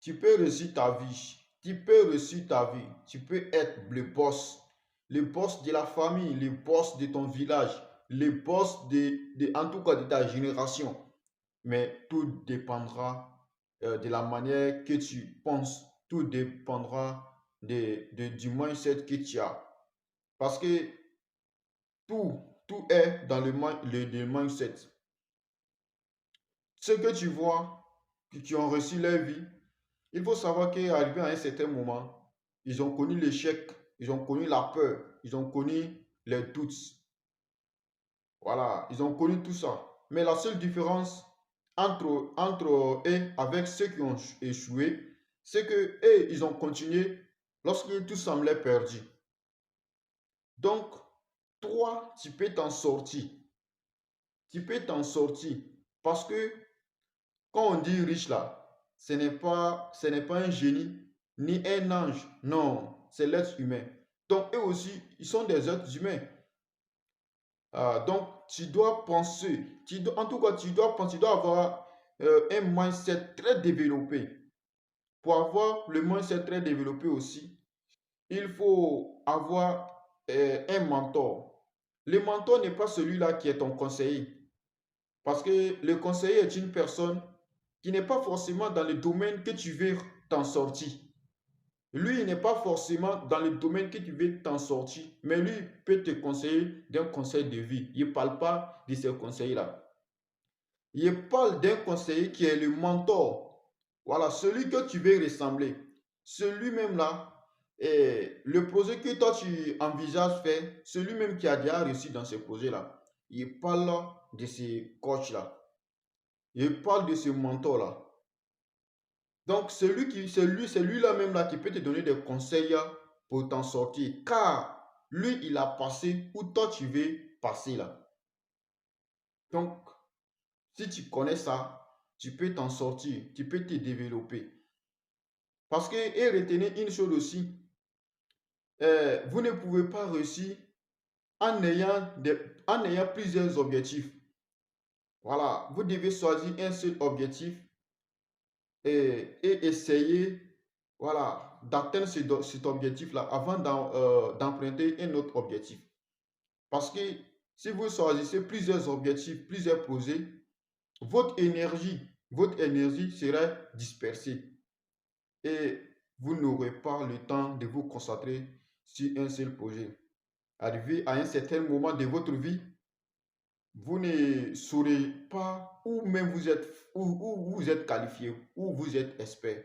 Tu peux réussir ta vie. Tu peux réussir ta vie. Tu peux être le boss de la famille, le boss de ton village, le boss en tout cas de ta génération. Mais tout dépendra de la manière que tu penses. Tout dépendra du mindset que tu as. Parce que tout est dans le mindset. Ceux que tu vois, qui ont réussi leur vie, il faut savoir qu'arrivé à un certain moment, ils ont connu l'échec, ils ont connu la peur, ils ont connu les doutes. Voilà, ils ont connu tout ça. Mais la seule différence entre eux et avec ceux qui ont échoué, c'est que eux, ils ont continué lorsque tout semblait perdu. Donc, toi, tu peux t'en sortir. Tu peux t'en sortir. Parce que quand on dit riche là, ce n'est pas un génie ni un ange. Non, c'est l'être humain. Donc, eux aussi, ils sont des êtres humains. Donc, tu dois penser, en tout cas, tu dois penser, tu dois avoir un mindset très développé. Pour avoir le mindset très développé aussi, il faut avoir un mentor. Le mentor n'est pas celui-là qui est ton conseiller. Parce que le conseiller est une personne qui n'est pas forcément dans le domaine que tu veux t'en sortir. Lui, il n'est pas forcément dans le domaine que tu veux t'en sortir, mais lui peut te conseiller d'un conseil de vie. Il ne parle pas de ces conseils-là. Il parle d'un conseiller qui est le mentor. Voilà, celui que tu veux ressembler. Celui-même là, le projet que toi tu envisages faire, celui-même qui a déjà réussi dans ce projet-là. Il parle de ce coach-là. Il parle de ce mentor-là. Donc, c'est lui-là même là qui peut te donner des conseils pour t'en sortir. Car lui, il a passé où toi tu veux passer là. Donc, si tu connais ça, tu peux t'en sortir, tu peux te développer. Parce que, et retenez une chose aussi, vous ne pouvez pas réussir en ayant plusieurs objectifs. Voilà, vous devez choisir un seul objectif et essayer voilà, d'atteindre cet objectif-là avant d'emprunter un autre objectif. Parce que si vous choisissez plusieurs objectifs, plusieurs projets, votre énergie sera dispersée et vous n'aurez pas le temps de vous concentrer sur un seul projet. Arrivé à un certain moment de votre vie, vous ne saurez pas où même vous êtes, où vous êtes qualifié, où vous êtes expert.